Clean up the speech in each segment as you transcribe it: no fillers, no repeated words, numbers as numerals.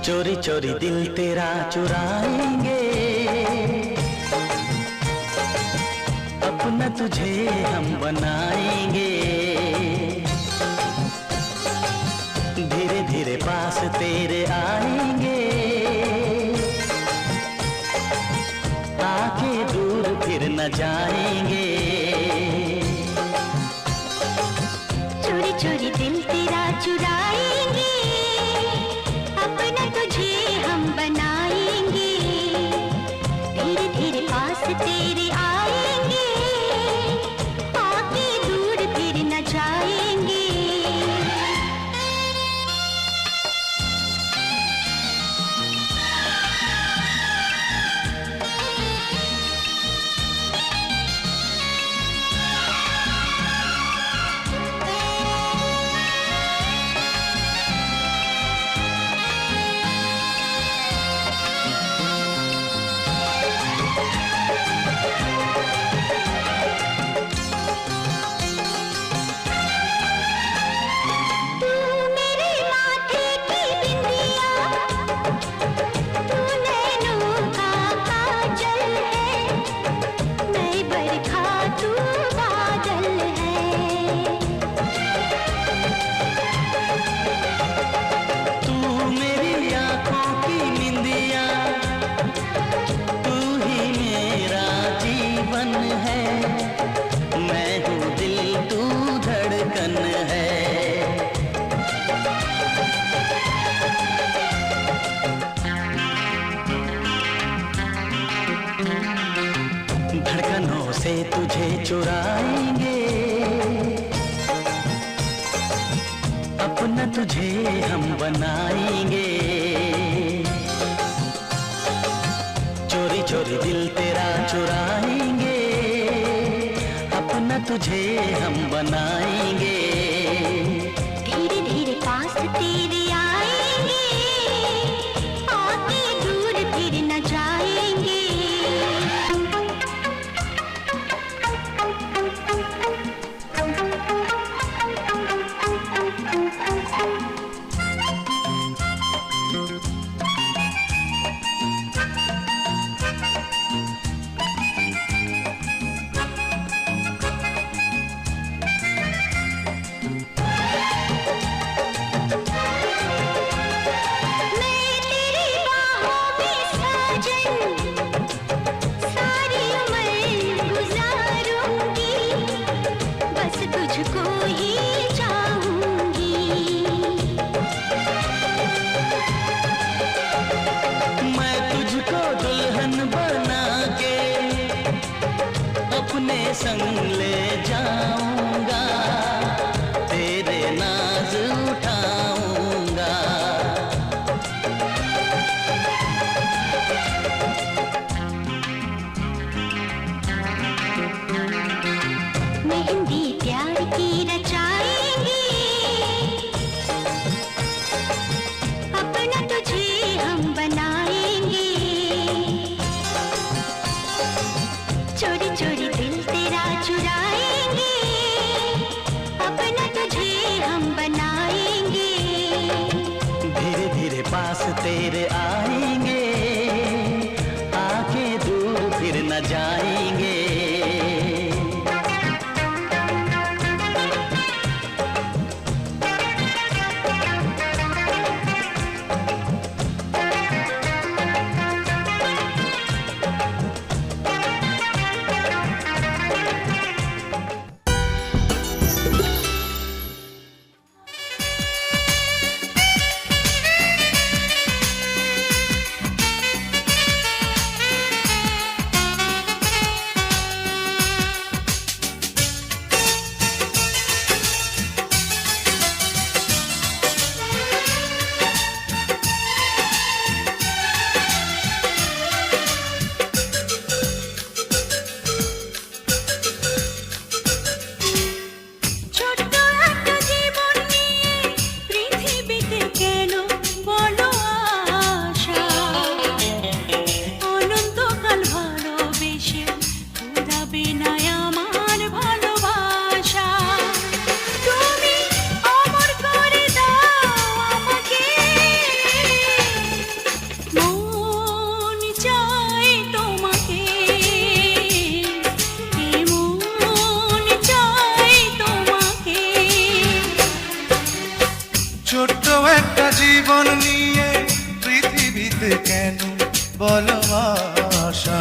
चोरी चोरी दिल तेरा चुराएंगे, अपना तुझे हम बनाएंगे। धीरे धीरे पास तेरे आएंगे, आके दूर फिर न जाएंगे। चोरी चोरी दिल तेरा चुराएंगे, अपना तुझे हम बनाएंगे। धीरे धीरे पास तेरे आएंगे, आके दूर फिर न जाएंगे। धड़कनों से तुझे चुराएंगे, अपना तुझे हम बनाएंगे। चोरी चोरी दिल तेरा चुराएंगे, अपना तुझे हम बनाएंगे। धीरे धीरे पास तेरे आएंगे, आके दूर फिर न जाएंगे। तुझको ही चाहूंगी, मैं तुझको दुल्हन बना के अपने संग ले जाऊंगा, तेरे नाज उठाऊंगा। चोरी चोरी दिल तेरा चुराएंगे, अपना तुझे हम बनाएंगे। धीरे धीरे पास तेरे आएंगे, आके दूर फिर न जाएंगे। ছোট্ট একটা জীবন নিয়ে পৃথিবীতে কেন বলো আশা,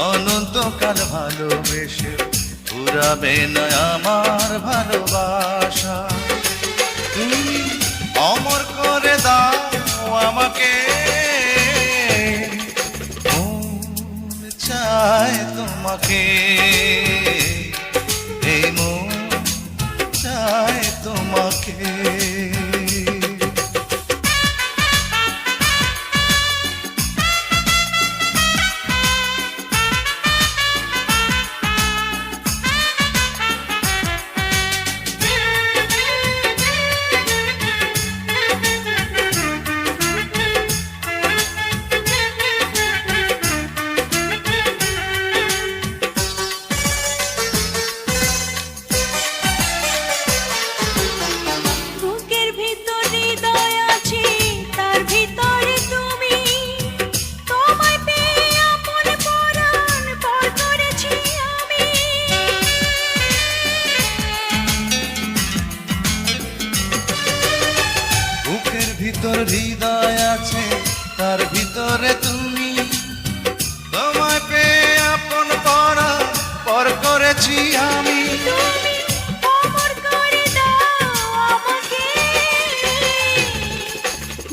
অনন্তকাল ভালোবেসে ফুরাবে না আমার ভালোবাসা। তুমি অমর করে দাও আমাকে, মন চায় তোমাকে, এই মন চায় তোমাকে। ভিতর হৃদয় আছে, তার ভিতরে তুমি, তোমায় পেয়ে আপন পরা পর করেছি আমি। অমর করে দাও আমাকে,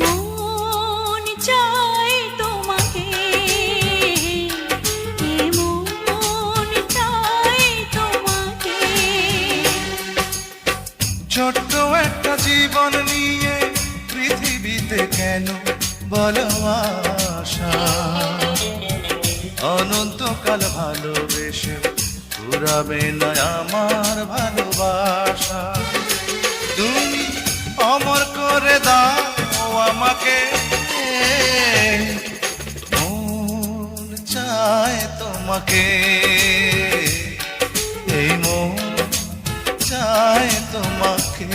মন চায় তোমাকে, মন চায় তোমাকে। ছোট্ট একটা জীবন নিয়ে পৃথিবীতে কেন বলো আশা, অনন্তকাল ভালোবেসে ফুরাবে না আমার ভালোবাসা। তুমি অমর করে দাও আমাকে, মন চায় তোমাকে, এই মন চায় তোমাকে।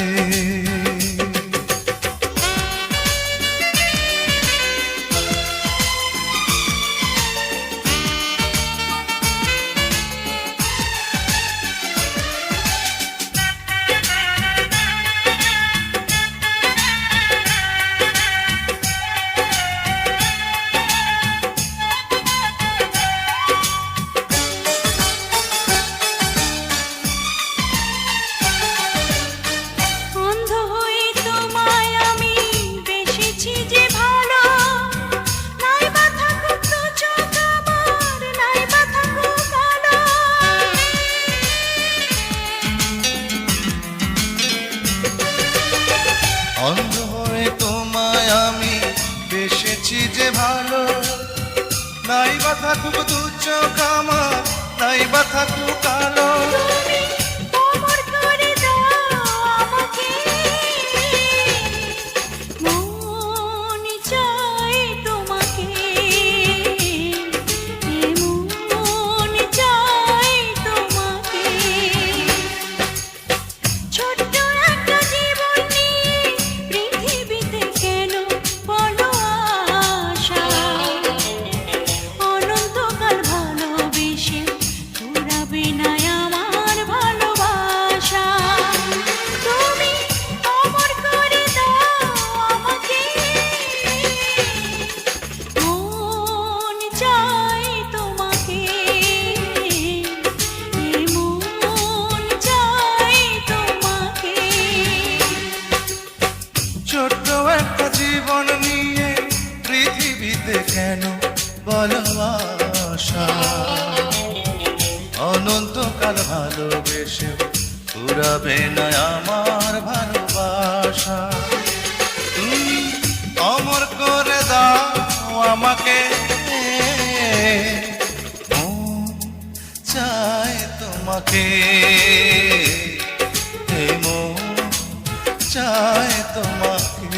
অন্ধ হয়ে তোমায় আমি বেসেছি যে ভালো, নাই বা থাকুক দু চোখ আমার, নাই বা থাকুক কালো। অমর করে দাও আমাকে, মন চায় তোমাকে, মন ফুরাবে না আমার ভালোবাসা। তুমি অমর করে দাও আমাকে, মন চায় তোমাকে, এই মন চায় তোমাকে।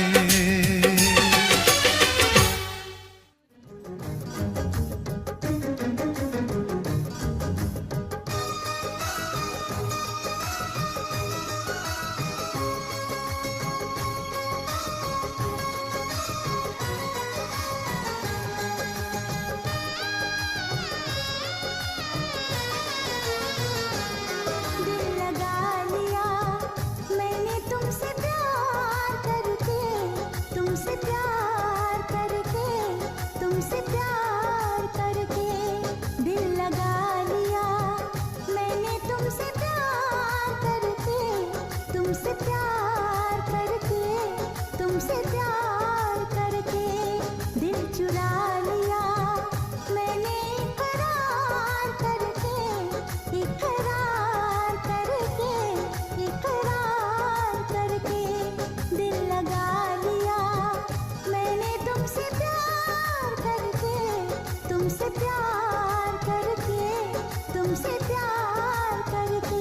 दिल लगा लिया मैंने तुमसे प्यार करके, तुमसे प्यार करके, तुमसे प्यार करके। दिल लगा लिया मैंने तुमसे प्यार करके, तुमसे प्यार करके, तुमसे प्यार करके। दिल चुरा लिया मैंने इकरार करके, इकरार करके, इकरार करके। दिल लगा लिया मैंने तुमसे प्यार करके, तुमसे प्यार करके, तुमसे प्यार करके।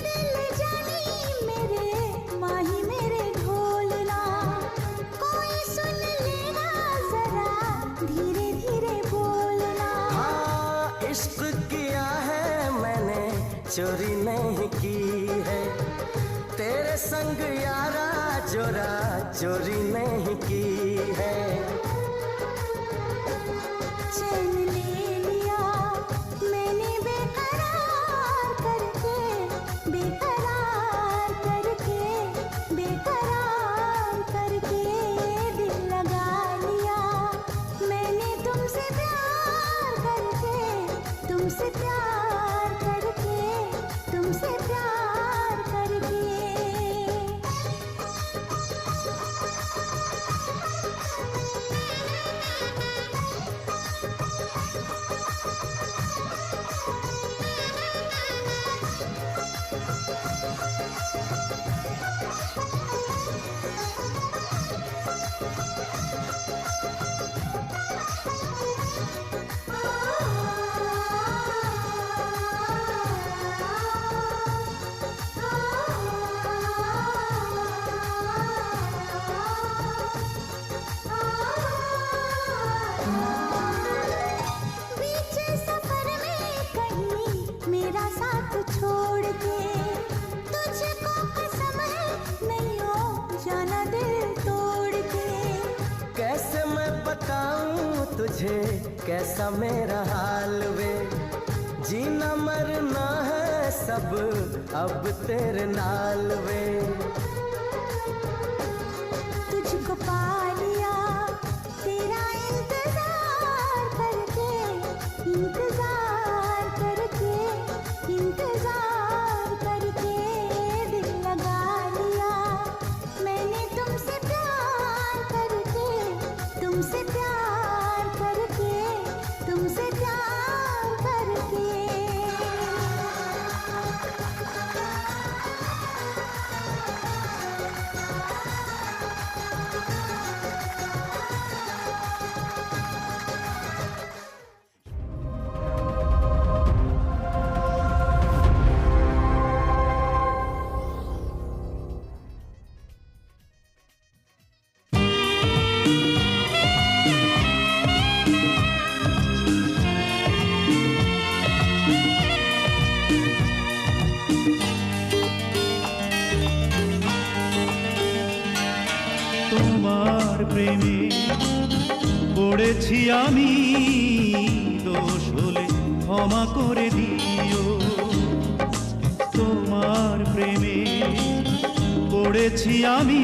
दिल जानी मेरे माही मेरे ढोलना, कोई सुन लेना जरा धीरे धीरे बोलना। हाँ, इश्क किया है मैंने, चोरी नहीं की है। तेरे संग यारा चोरा चोरी नहीं की है। चैन ले लिया मैंने बेकरार करके, बेकरार करके, बेकरार करके। दिल लगा लिया मैंने तुमसे प्यार करके, तुमसे प्यार करके, तुमसे प्यार करके। बीच सफर में कहीं मेरा साथ छोड़ के, तुझको कसम है नहीं हो जाना दिल तोड़ के। कैसे मैं बताऊं तुझे कैसा मेरा हाल वे, जीना मरना है सब अब तेरे नाल वे। तुझको पा लिया तेरा इंतजार करके, इंतजार करके, इंतजार करके। दिल लगा लिया मैंने तुमसे प्यार करके, तुमसे प्यार करके, तुमसे प्यार करके। তোমার প্রেমে পড়েছি আমি, দোষ হলে ক্ষমা করে দিও। তোমার প্রেমে পড়েছি আমি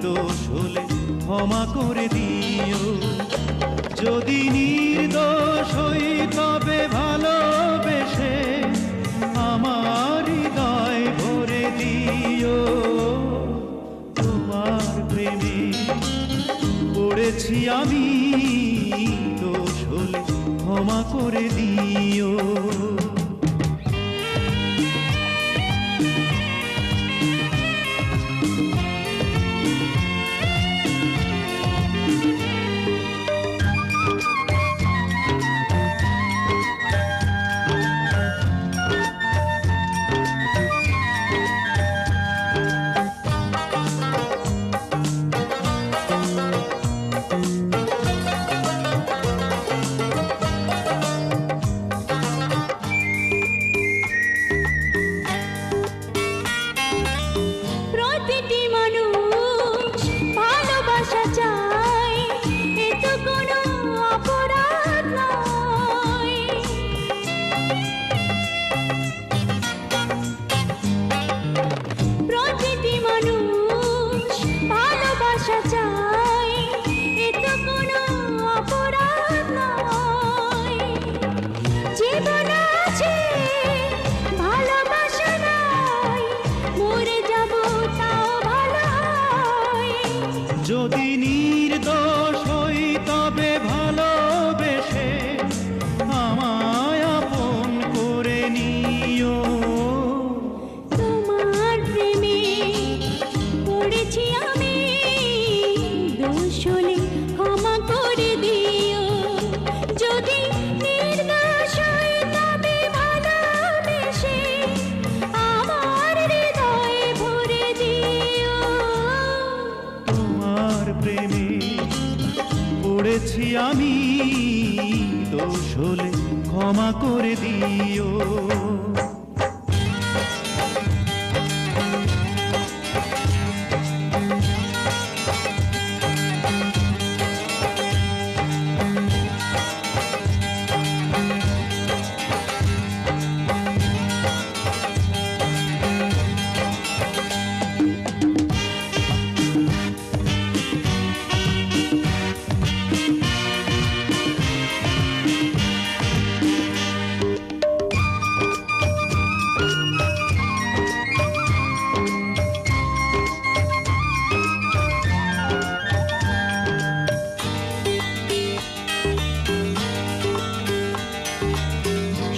দোষ হলে ক্ষমা করে দিও, যদি নির্দোষ হই তবে ভালোবেসে আমার হৃদয় ভরে দিও। তোমার প্রেমে পড়েছি আমি দোষ হলে ক্ষমা করে দিও। প্রতিটি মানুষ ভালোবাসা চায়, এ তো কোনো অপরাধ নয়। প্রতিটি মানুষ ভালোবাসা চায়, এ তো কোনো অপরাধ নয়। জীবন আছে ভালোবাসা নাই, মরে যাব তাও ভালো হয়। যদি নির্দোষ হই তবে ভালোবেসে আমায় আপন করে নিও। তোমার প্রেমে পড়েছি আমি, দোষ হলে ক্ষমা করে দিও, যদি নির্দোষ হই তবে ভালোবেসে আমার হৃদয় ভরে দিও। তোমার প্রেমে পড়েছি আমি দোষ হলে ক্ষমা করে দিও।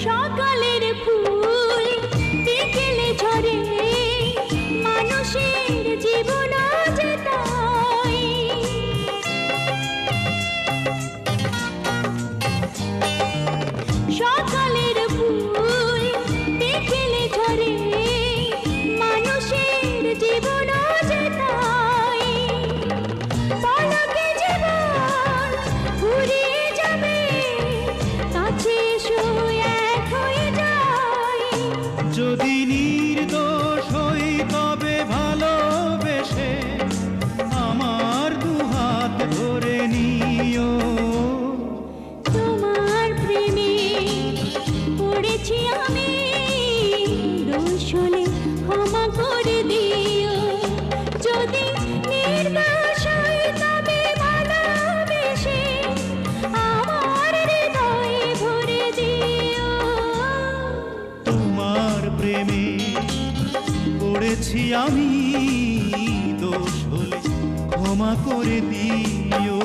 সকালের ফুল বিকেলে ঝরে, মানুষের জীবন যে তাই। সকালের ফুল বিকেলে ঝরে, মানুষের জীবন যে তাই। পলকে জীবন ফুরিয়ে যাবে, কাছে এসো এক হয়ে যাই। যদি নির্দোষ হই তবে ভালোবেসে আমার দুহাত ধরে নিও। তোমার প্রেমে পড়েছি আমি, দোষ হলে ক্ষমা করে দিও, যদি নির্দোষ হই তবে ভালোবেসে আমার হৃদয় ভরে দিও। তোমার প্রেমে পড়েছি আমি দোষ হলে ক্ষমা করে দিও।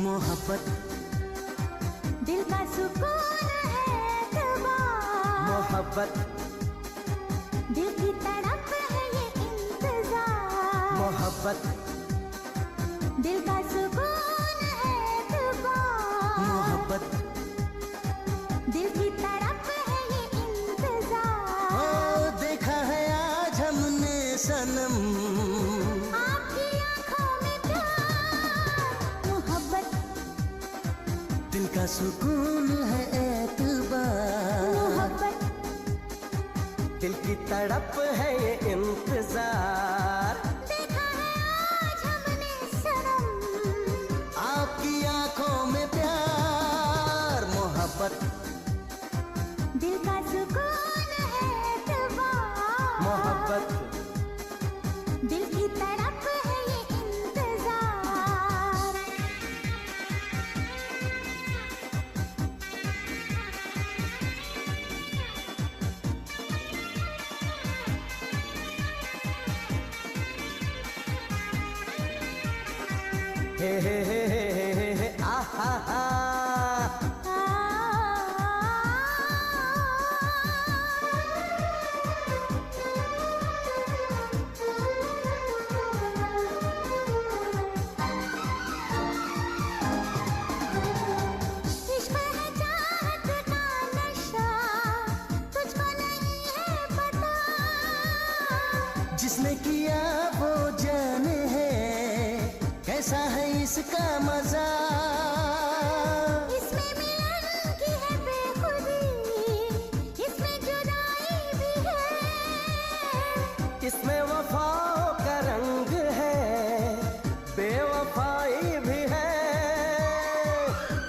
मोहब्बत दिल का सुकून है दुआ, मोहब्बत दिल की तड़प है ये इंतजार। मोहब्बत दिल का सुकून है दुआ, मोहब्बत दिल की तड़प है ये इंतजार। ओ देखा है आज हमने सनम, आपकी आंखों में प्यार, मोहब्बत दिल का का सुकून है एतबार, मोहब्बत दिल की तड़प है ये इंतजार। देखा है आज हमने सनम, आपकी आंखों में प्यार, मोहब्बत दिल का सुकून है एतबार, मोहब्बत दिल की तड़प है ये इंतजार। हे हे हे हे हे हे आहा हा। इश्क है चाहत का नशा, तुझको नहीं है पता, जिसने किया वो जाने है कैसा है इसका मजा। इसमें मिलन की है बेखुदी, इसमें जुदाई भी है, इसमें वफाओं का रंग है, बेवफाई भी है।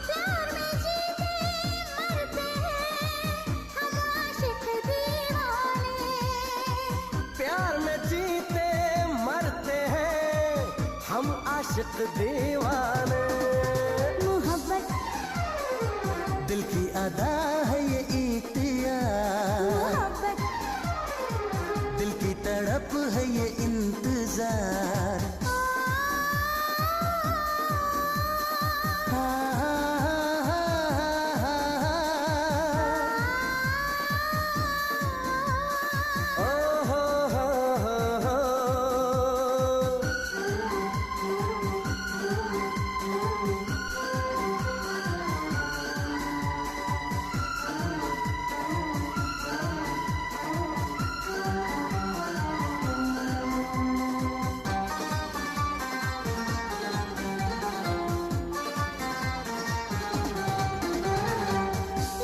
प्यार में जीते मरते हैं हम आशिक दीवाने, प्यार में जीते मरते हैं हम आशिक दीवाने। मोहब्बत दिल की अदा है ये इख्तियार, मोहब्बत दिल की तड़प है ये इंतजार। ओ हो हो हो हो।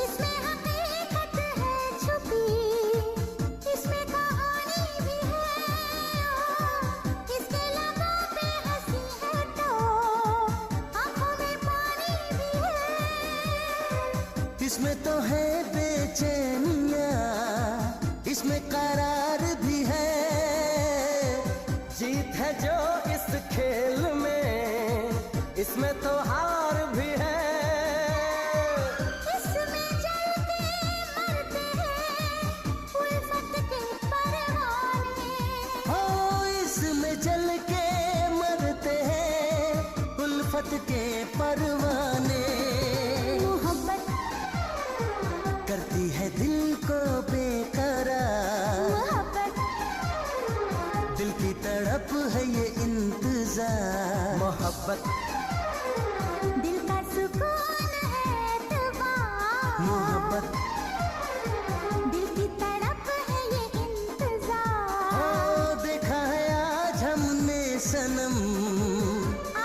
इसमें हकीकत है छुपी, इसमें कहानी भी है, इसके लबों पे हंसी है तो आंखों में पानी भी है। इसमें तो है बेचैनियाँ, इसमें करार भी है, जीत है जो इस खेल में, इसमें तो हार भी है। इसमें जलते मरते हैं उल्फत के परवाने, हो इसमें जल के मरते हैं उल्फत के परवाने। मोहब्बत करती है दिल को बेकरार, मोहब्बत दिल की तड़प है ये इंतजार। मोहब्बत दिल का सुकून है एतबार, मोहब्बत दिल की तड़प है ये इंतजार। ओ देखा है आज हमने सनम,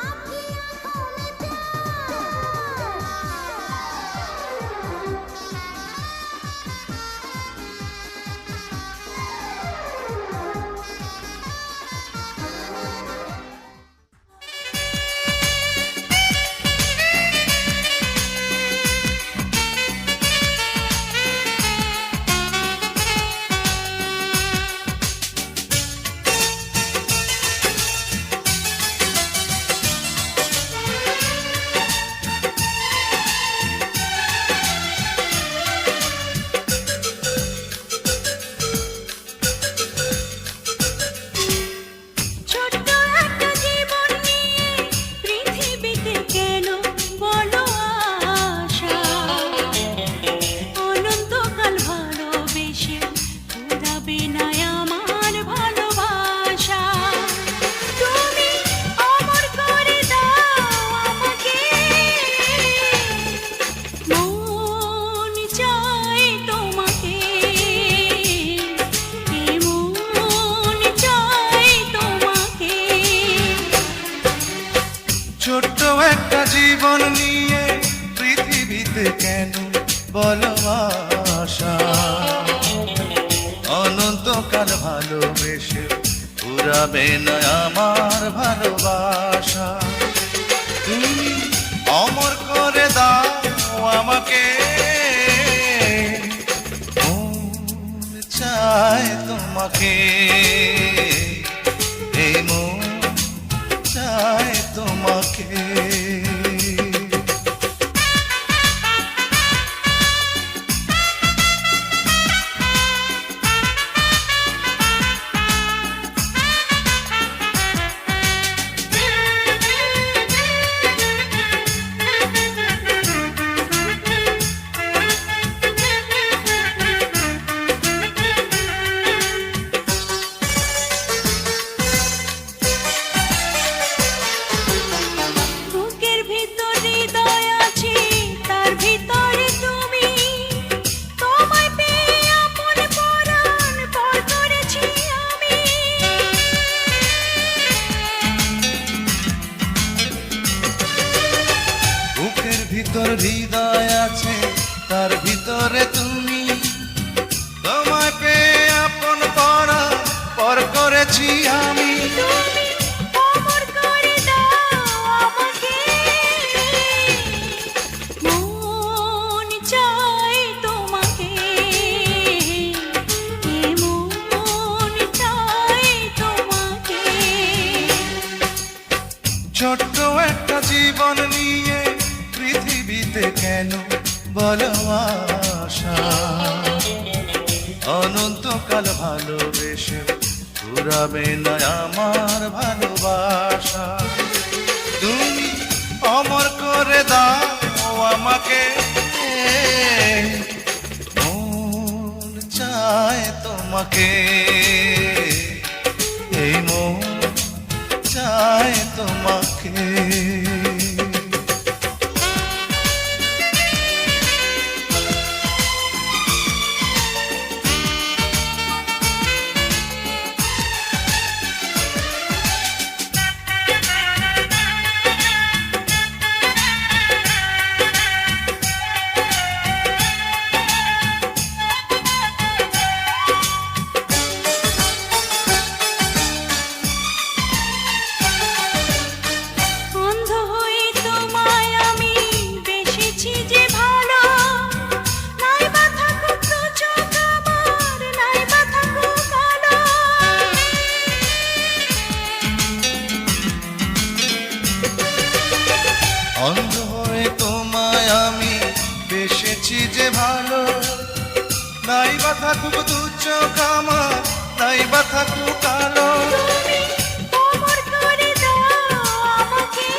आपकी आंखों में प्यार, ছোট্ট একটা জীবন নিয়ে পৃথিবী পৃথিবীতে কেন বলো আশা অনন্তকাল ভালোবেসে পুরাবে না আমার ভালোবাসা তুমি অমর করে দাও আমাকে মন চায় তোমাকে এই মন চায় তোমাকে বুকের ভিতর হৃদয় আছে তার ভিতরে তুমি তোমায় পেয়ে আপন পরাণ পর করেছি আমি বুকের ভিতর হৃদয় আছে তার ভিতরে তুমি তোমায় পেয়ে আপন পরা পর করেছি আমি তুমি অমর করে দাও আমাকে মন চাই তোমাকে এ মন চাই তোমাকে ছোট্ট একটা জীবন নিয়ে পৃথিবীতে কেন বলো আশা অনন্তকাল ভালোবেসে পুরাবে না আমার ভালোবাসা তুমি অমর করে দাও আমাকে মন চায় তোমাকে এই মন চায় তোমাকে অন্ধ হয়ে তোমায় আমি বেসেছি যে ভালো নাই বা থাকুক দু চোখ আমার নাই বা থাকুক কালো অন্ধ হয়ে তোমায় আমি বেসেছি যে ভালো নাই বা থাকুক দু চোখ আমার নাই বা থাকুক কালো তুমি অমর করে দাও আমাকে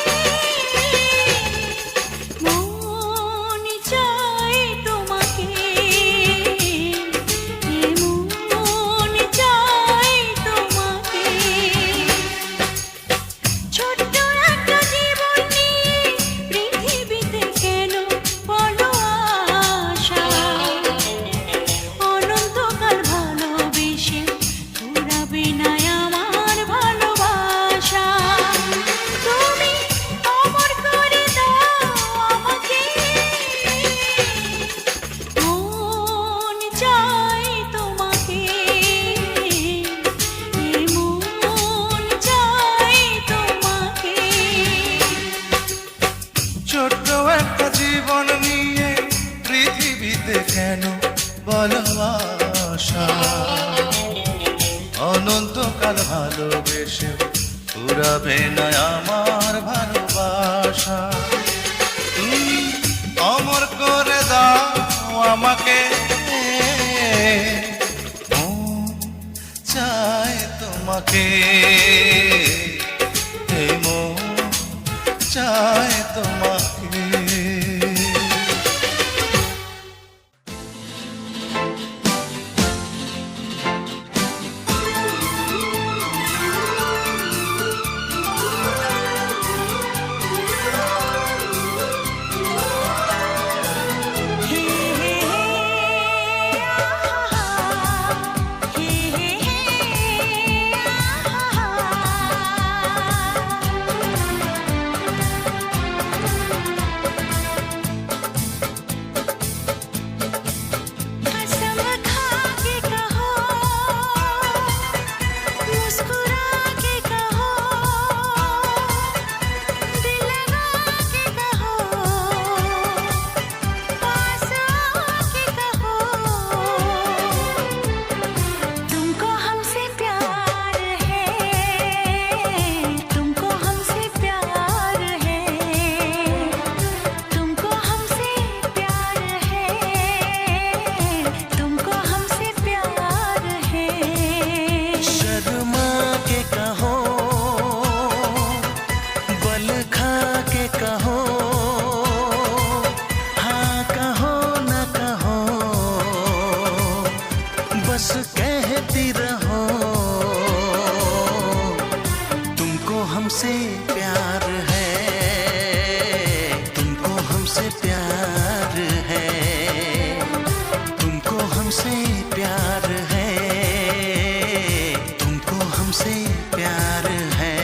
মন চাই তোমাকে এ মন চাই তোমাকে ছোট্ট একটা জীবন নিয়ে পৃথিবীতে কেন বলো আশা অনন্তকাল ভালোবেসে পুরাবে না আমার ভালোবাসা তুমি অমর করে দাও আমাকে মন চাই তোমাকে এ মন চাই তোমাকে ছোট্ট একটা জীবন নিয়ে পৃথিবীতে কেন বলো আশা অনন্তকাল ভালোবেসে পুরাবে না আমার ভালোবাসা তুমি অমর করে দাও আমাকে মন চায় তোমাকে এই মন চায় তোমাকে হে হে হে हमसे प्यार है, तुमको हमसे प्यार है, तुमको हमसे प्यार है, तुमको हमसे प्यार है।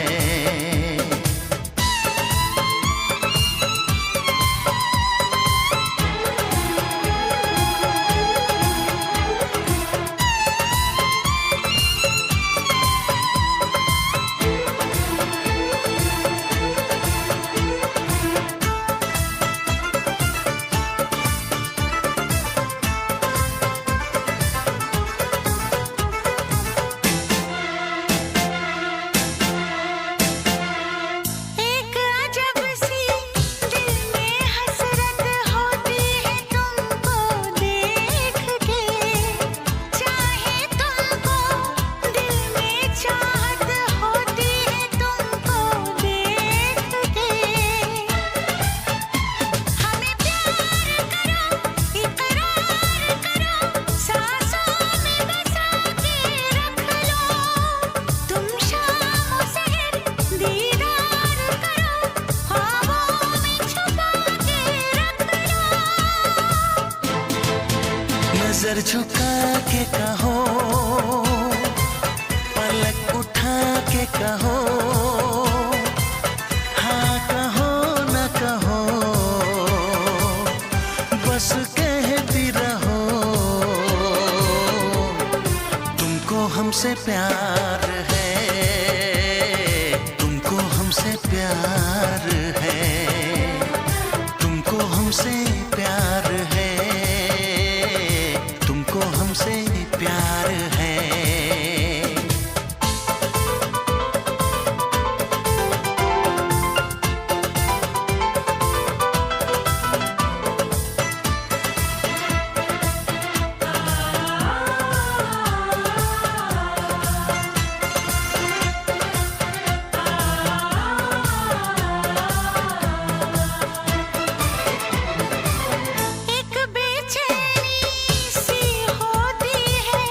एक अजब सी दिल में हसरत होती है तुमको देख के, चाहे तुमको दिल में चाहत होती है तुमको देख के। हमें प्यार करो, इकरार करो, सांसों में बसा के रख लो, तुम शाम सहर दीदार करो, ख्वाबों में छुपा के रख लो। नजर झुका के कहो, पलक उठा के कहो, हाँ कहो न कहो, बस कहती रहो, तुमको हमसे प्यार है, तुमको हमसे प्यार है, तुमको हमसे प्यार है, तुमको हमसे प्यार है। एक बेचैनी सी होती है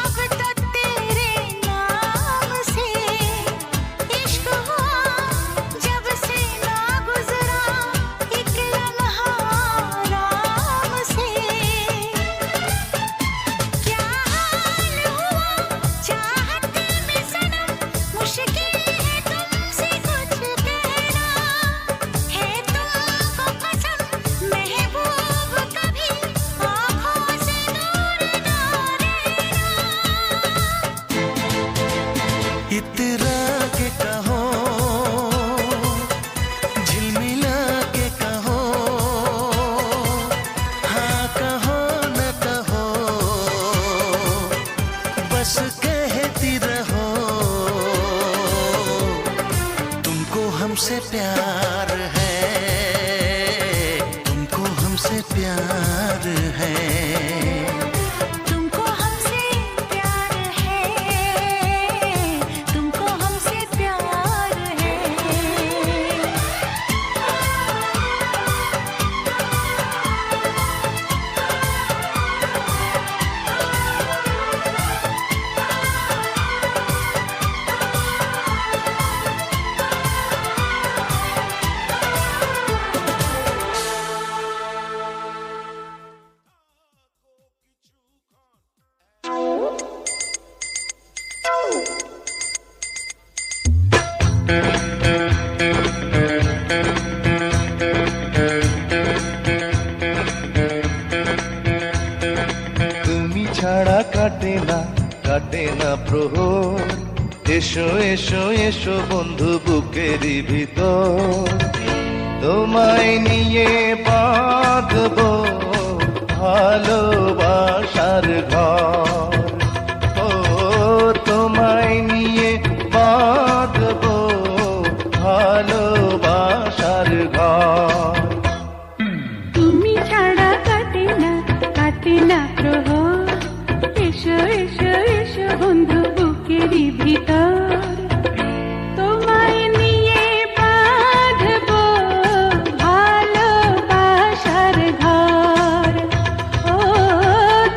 अब तो तेरे नाम से, इश्क हुआ जब से ना गुजरा एक लम्हा आराम से। क्या हाल हुआ चाहत में सनम, मुश्किल है तुमसे कुछ कहना, है तुमको कसम महबूब कभी आँखों से दूर ना रहना। इतरा के कहो, झिलमिला के कहो, हाँ कहो न कहो, बस कहती रहो, तुमको हमसे प्यार है, तुमको हमसे प्यार है। तुमको हमसे प्यार है, तुमको हमसे प्यार है। তুমি ছাড়া কাটে না প্রহর, এসো এসো এসো বন্ধু বুকেরই ভিতর, তোমায় নিয়ে বাঁধবো ভালোবাসার ঘর, ও তোমায় নিয়ে বাঁধবো ভালোবাসার ঘর। তুমি ছাড়া কাটে না প্রহর, এসো এসো এসো বন্ধু বুকেরই ভিতর, তোমায় নিয়ে বাঁধবো ভালোবাসার ঘর, ও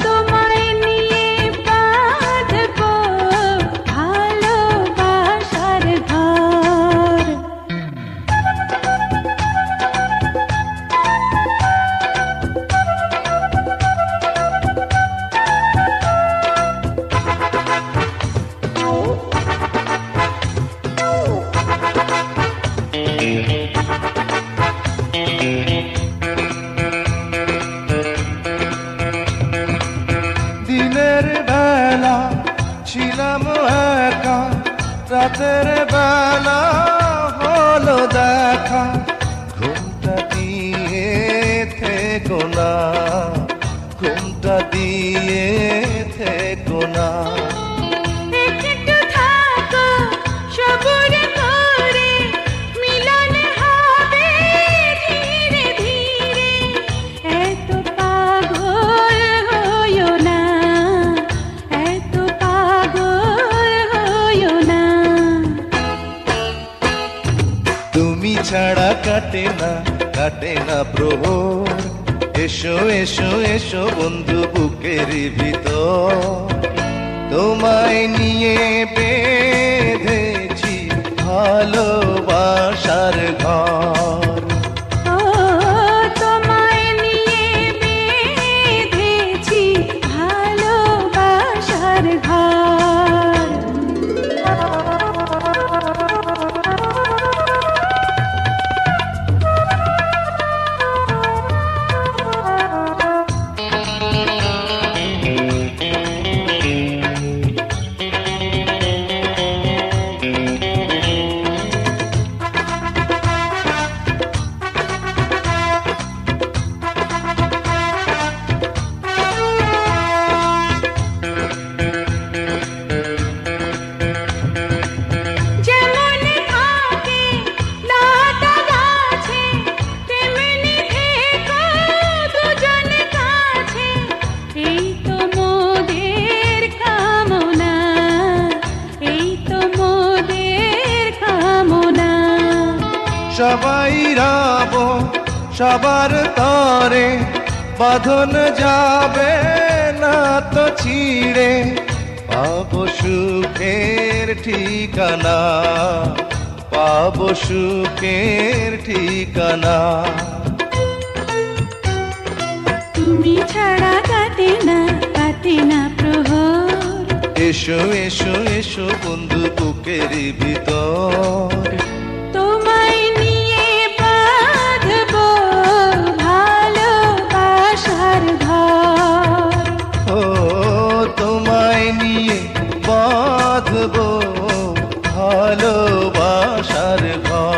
তোমায় নিয়ে বাঁধবো ভালোবাসার ঘর। রাতের বেলা হলো দেখা, ঘুমটা দিয়ে থেকো না, ঘুমটা দিয়ে থেকো না। একটু থাকো সবুর করে, মিলন হবে ধীরে ধীরে। এত পাগল হইও না, এত পাগল হইও না। তুমি ছাড়া কাটে না প্রহর, এসো এসো এসো বন্ধু বুকের ভিতর। তোমায় নিয়ে বেঁধেছি ভালোবাসার ঘর। ও তোমায় নিয়ে বেঁধেছি ভালোবাসার ঘর। যেমন থাকে লতা গাছে, তেমনি থেকো দুজন কাছে। এই তো মোদের কামনা, এই তো মোদের কামনা। সবাই রব সবার তরে, বাঁধন যাবে না তো ছিঁড়ে। পাবো সুখের ঠিকানা, পাবো সুখের ঠিকানা। তুমি ছাড়া কাটে না প্রহর। এসো এসো এসো বন্ধু বুকের ভিতর। তোমায় নিয়ে বাঁধবো ভালোবাসার ঘর। ও তোমায় নিয়ে বাঁধবো ভালোবাসার ঘর।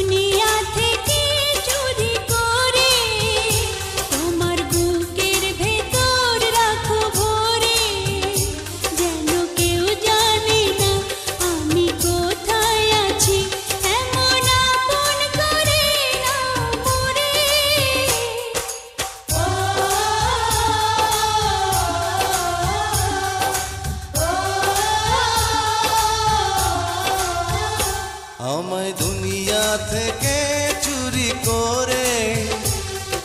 দুনিয়া থেকে চুরি করে তোমার বুকের ভেতর রাখো ভরে, যেন কেউ জানে না আমি কোথায় আছি, এমন আপন করে নাও মোরে। আমায় দুনিয়া থেকে চুরি করে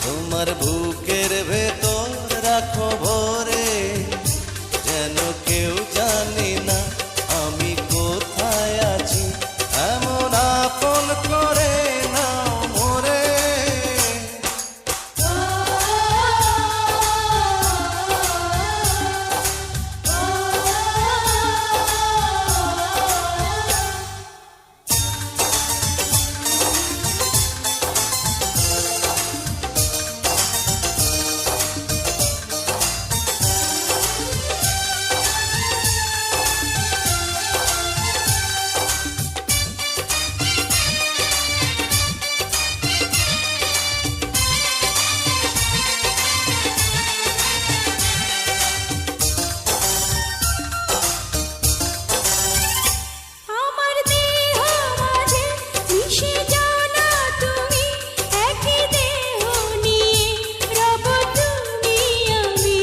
তোমার বুকের ভেতর রাখো ভরে, যেন কেউ জানে না আমি কোথায় আছি, এমন আপন করে নাও মোরে। আমার দেহ মাঝে মিশে যাও না তুমি, একই দেহ নিয়ে রব তুমি আমি।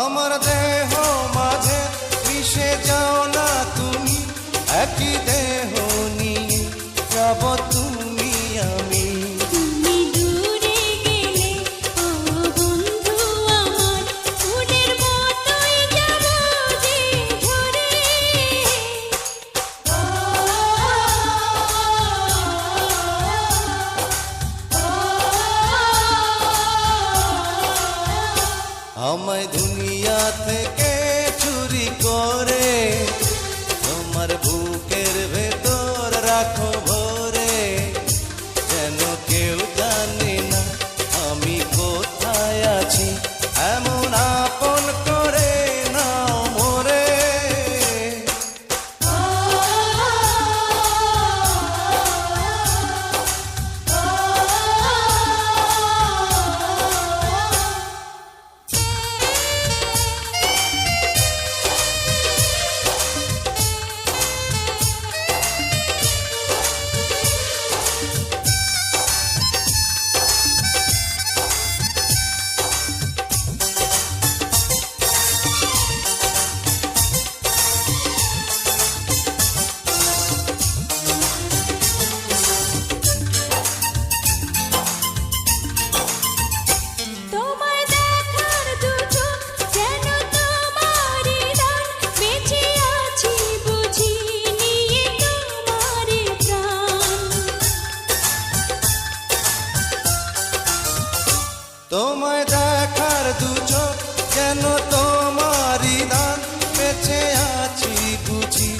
আমার দেহ মাঝে মিশে যাও না তুমি, একই দেহ নিয়ে যাব তুমি আমি। তুমি দূরে গেলে ও বন্ধু আমার, ফুলের মতোই যাব যে ঝরে। আমায় দুনিয়া থেকে চুরি করে তোমার বুকের ভেতর রাখো ভরে, যেন কেউ জানে না আমি কোথায় আছি, এমন আপন করে নাও মোরে। তোমায় দেখার দু চোখ যেন তোমারই দান, বেঁচে আছি বুঝি নিয়ে তোমারই প্রাণ। তোমায় দেখার দু চোখ যেন তোমারই দান, বেঁচে আছি বুঝি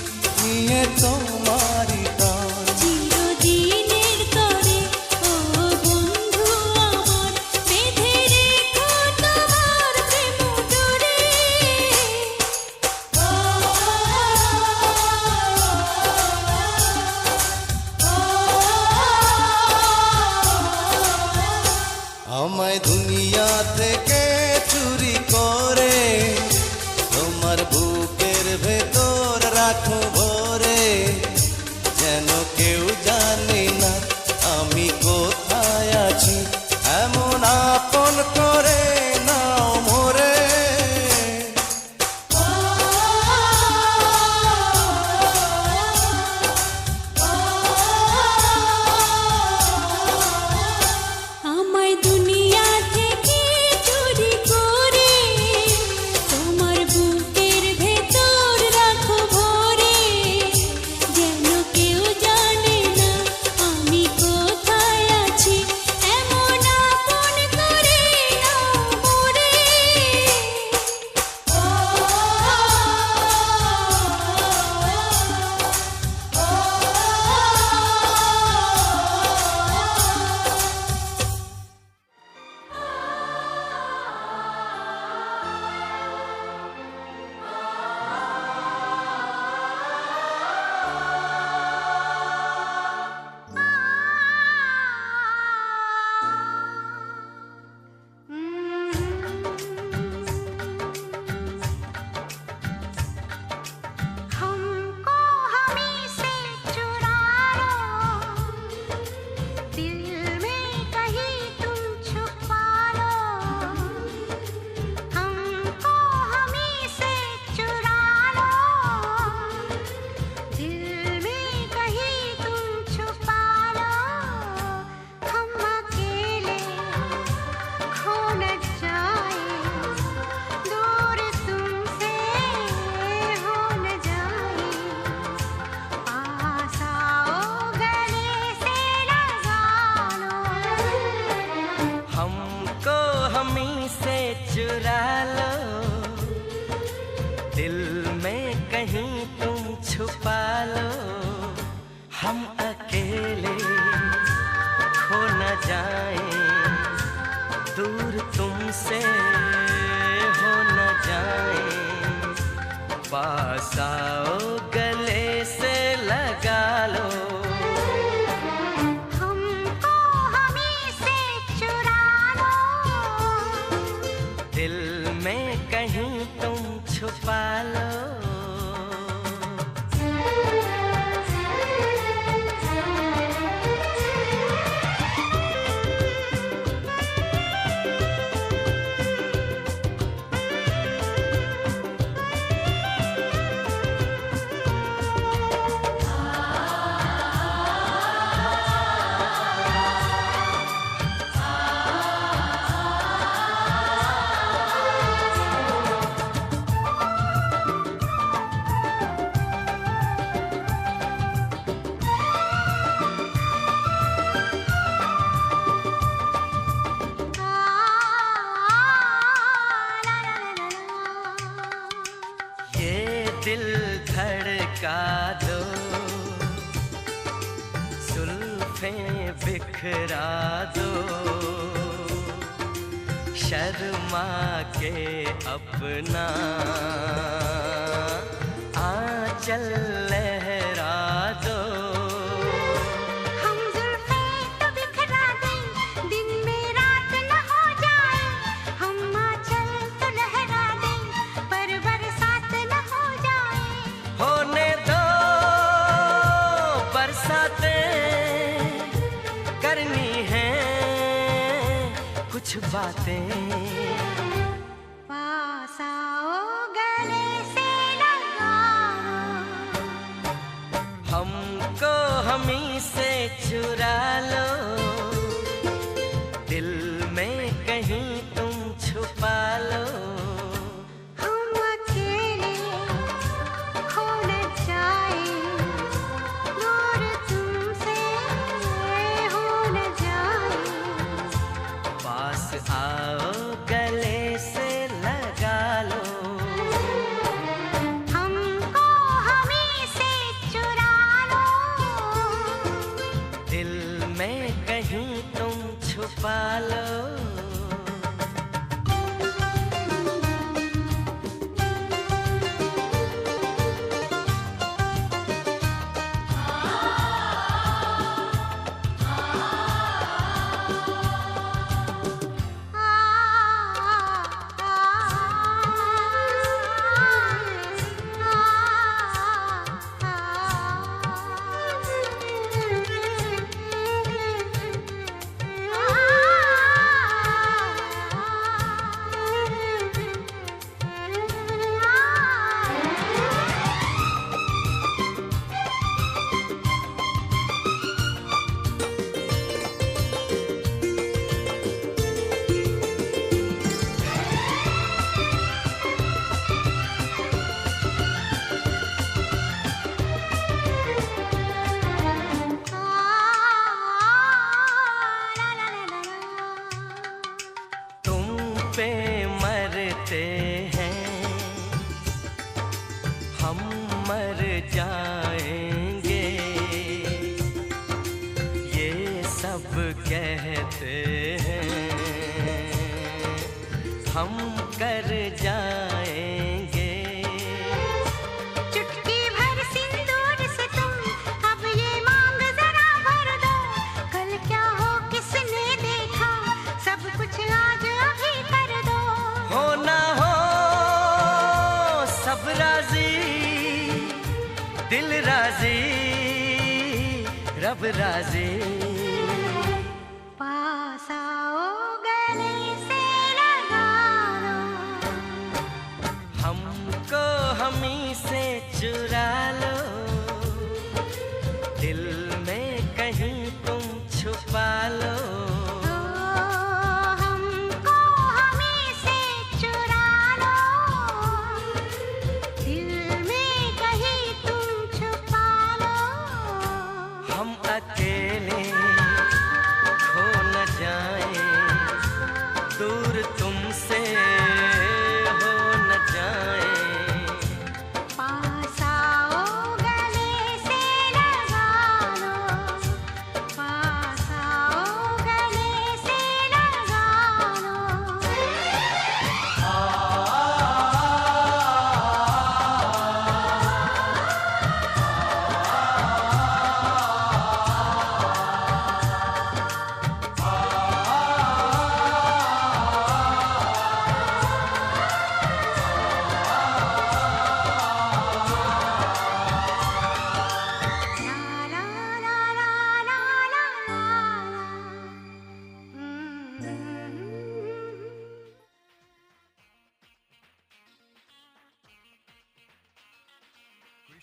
নিয়ে তোমারই প্রাণ। চিরদিনের তরে ও বন্ধু আমার, বেঁধে রেখো তোমার প্রেম ডোরে। আমায় দুনিয়া থেকে চুরি করে তোমার বুকের ভেতর রাখো ভরে, যেন কেউ জানে না আমি কোথায় আছি, এমন আপন করে নাও মোরে। আমায় দুনিয়া থেকে চুরি করে তোমার বুকের ভেতর রাখো ভরে, छुपा लो, हम अकेले खो न जाएं, दूर तुमसे हो न जाएं, पास आओ गले से लगा लो, हमको हमी से चुरा लो, दिल में कहीं तुम छुपा लो। दिल धड़का दो, जुल्फे बिखरा दो, शर्मा के अपना आंचल लहरा दो, हम जुल्फे तो बिखरा दें, दिन में रात न हो जाए, हम आंचल तो लहरा दें, पर बरसात न हो जाए, होने दो बरसातें, करनी है कुछ बातें, पास आओ गले से लगा लो, हमको हमी से चुरा लो, दिल में कहीं तुम छुपा लो, हम अकेले खो न जाए, दूर तुमसे हो न जाए, पास आओ गले से लगा लो, हमको हमी से चुरा लो, दिल में कहीं तुम छुपा लो। पे मरते हैं हम मर जाएंगे, ये सब कहते हैं हम कर जाएंगे, चुटकी भर सिंदूर से तुम अब ये मांग जरा भर दो, कल क्या हो किसने देखा, सब कुछ आज अभी कर दो, हो ना हो सब राजी, दिल राजी रब राजी, पास आओ गले से लगा लो, हमको हमी से चुरा लो, दिल में कहीं तुम छुपा लो, हमको हमी से चुरा लो, दिल में कहीं तुम छुपा लो, हम अकेले खो न जाएं, दूर तुमसे हो न जाएं, पास आओ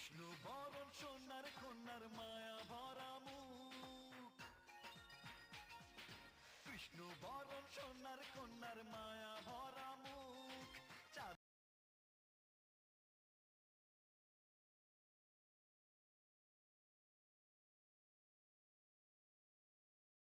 কৃষ্ণ বরণ সোনার কন্যার মায়া